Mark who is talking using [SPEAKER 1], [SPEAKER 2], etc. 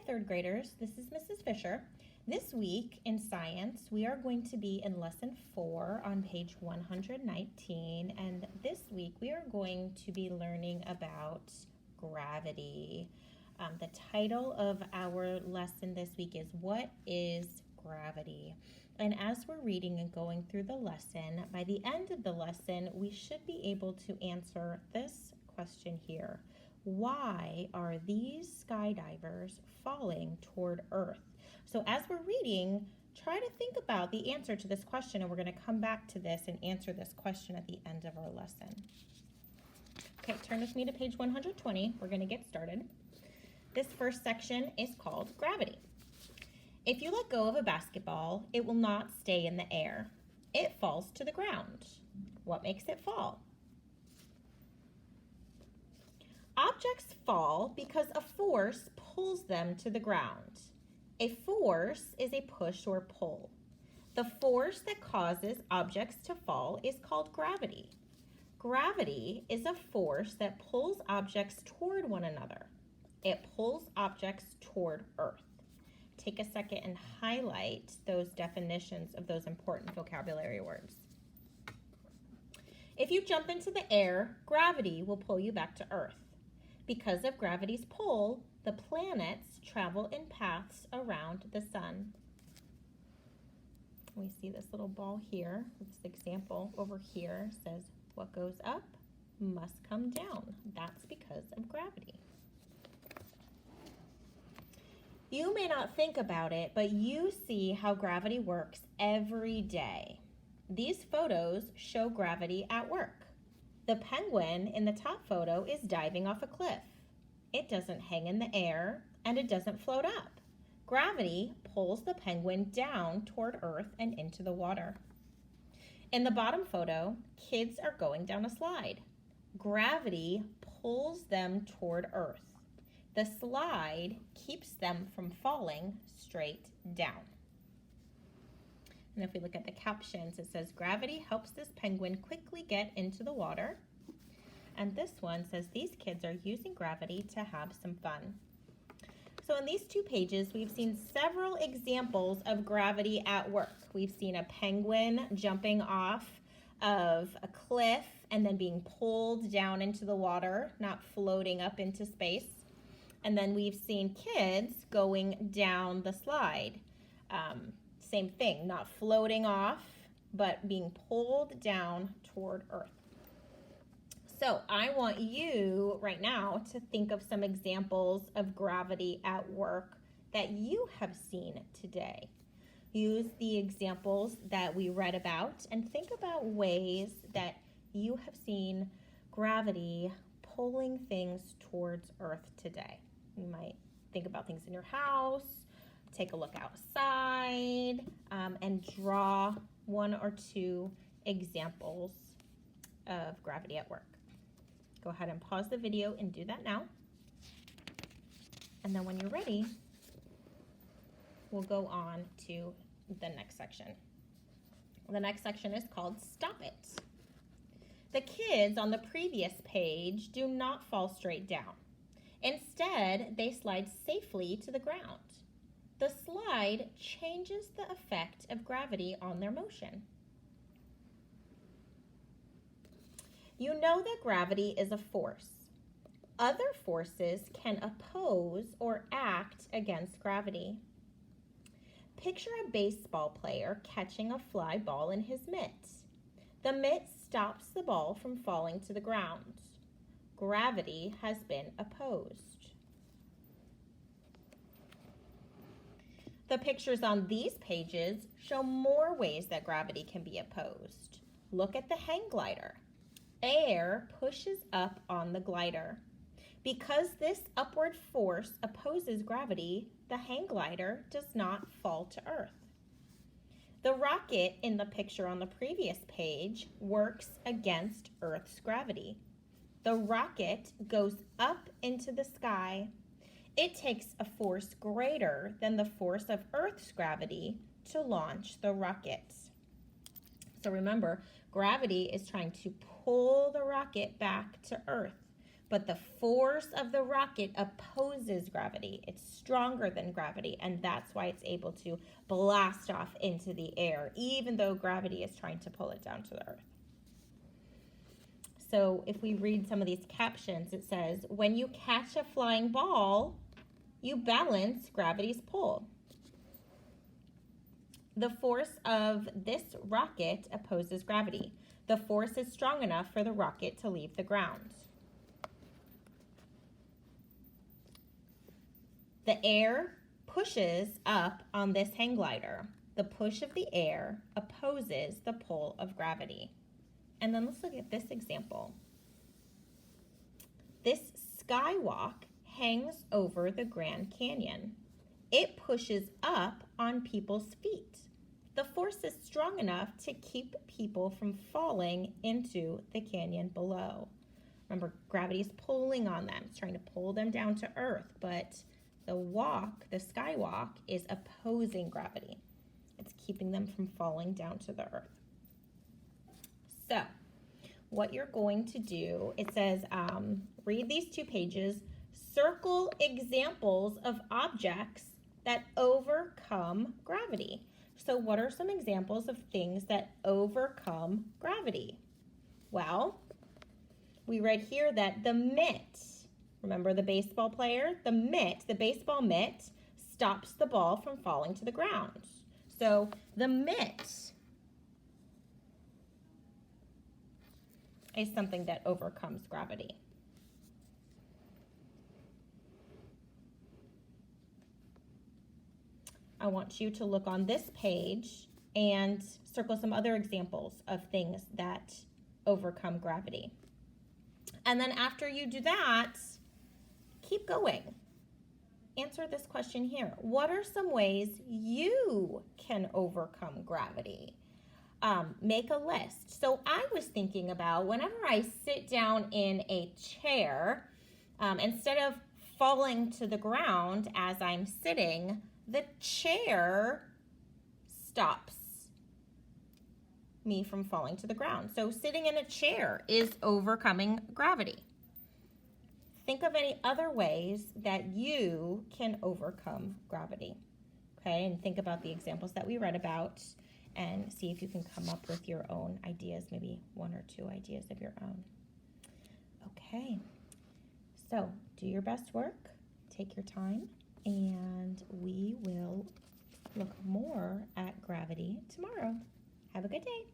[SPEAKER 1] third graders, this is Mrs. Fisher. This week in science, we are going to be in lesson 4 on page 119, and this week we are going to be learning about gravity. The title of our lesson this week is What is Gravity? And as we're reading and going through the lesson, by the end of the lesson, we should be able to answer this question here. Why are these skydivers falling toward Earth? So as we're reading, try to think about the answer to this question, and we're going to come back to this and answer this question at the end of our lesson. Okay, turn with me to page 120. We're going to get started. This first section is called gravity. If you let go of a basketball, it will not stay in the air. It falls to the ground. What makes it fall? Objects fall because a force pulls them to the ground. A force is a push or pull. The force that causes objects to fall is called gravity. Gravity is a force that pulls objects toward one another. It pulls objects toward Earth. Take a second and highlight those definitions of those important vocabulary words. If you jump into the air, gravity will pull you back to Earth. Because of gravity's pull, the planets travel in paths around the sun. We see this little ball here. This example over here says, what goes up must come down. That's because of gravity. You may not think about it, but you see how gravity works every day. These photos show gravity at work. The penguin in the top photo is diving off a cliff. It doesn't hang in the air and it doesn't float up. Gravity pulls the penguin down toward Earth and into the water. In the bottom photo, kids are going down a slide. Gravity pulls them toward Earth. The slide keeps them from falling straight down. And if we look at the captions, it says, gravity helps this penguin quickly get into the water. And this one says, these kids are using gravity to have some fun. So in these 2 pages, we've seen several examples of gravity at work. We've seen a penguin jumping off of a cliff and then being pulled down into the water, not floating up into space. And then we've seen kids going down the slide. Same thing, not floating off, but being pulled down toward Earth. So I want you right now to think of some examples of gravity at work that you have seen today. Use the examples that we read about and think about ways that you have seen gravity pulling things towards Earth today. You might think about things in your house, take a look outside, and draw 1 or 2 examples of gravity at work. Go ahead and pause the video and do that now. And then when you're ready, we'll go on to the next section. The next section is called Stop It. The kids on the previous page do not fall straight down. Instead, they slide safely to the ground. The slide changes the effect of gravity on their motion. You know that gravity is a force. Other forces can oppose or act against gravity. Picture a baseball player catching a fly ball in his mitt. The mitt stops the ball from falling to the ground. Gravity has been opposed. The pictures on these pages show more ways that gravity can be opposed. Look at the hang glider. Air pushes up on the glider. Because this upward force opposes gravity, the hang glider does not fall to Earth. The rocket in the picture on the previous page works against Earth's gravity. The rocket goes up into the sky. It takes a force greater than the force of Earth's gravity to launch the rocket. So remember, gravity is trying to pull the rocket back to Earth. but the force of the rocket opposes gravity. It's stronger than gravity, and that's why it's able to blast off into the air, even though gravity is trying to pull it down to the earth. So if we read some of these captions, it says, when you catch a flying ball, you balance gravity's pull. The force of this rocket opposes gravity. The force is strong enough for the rocket to leave the ground. The air pushes up on this hang glider. The push of the air opposes the pull of gravity. And then let's look at this example. This skywalk hangs over the Grand Canyon. It pushes up on people's feet. The force is strong enough to keep people from falling into the canyon below. Remember, gravity is pulling on them. It's trying to pull them down to earth, but the skywalk, is opposing gravity. It's keeping them from falling down to the earth. So, what you're going to do, it says, read these 2 pages, circle examples of objects that overcome gravity. So what are some examples of things that overcome gravity? Well, we read here that the mitt, remember the baseball player? The baseball mitt stops the ball from falling to the ground. So the mitt is something that overcomes gravity. I want you to look on this page and circle some other examples of things that overcome gravity. And then after you do that, keep going. Answer this question here. What are some ways you can overcome gravity? Make a list. So I was thinking about whenever I sit down in a chair, instead of falling to the ground as I'm sitting, the chair stops me from falling to the ground. So sitting in a chair is overcoming gravity. Think of any other ways that you can overcome gravity. Okay, and think about the examples that we read about and see if you can come up with your own ideas, maybe 1 or 2 ideas of your own. Okay, so do your best work, take your time, and we will look more at gravity tomorrow. Have a good day.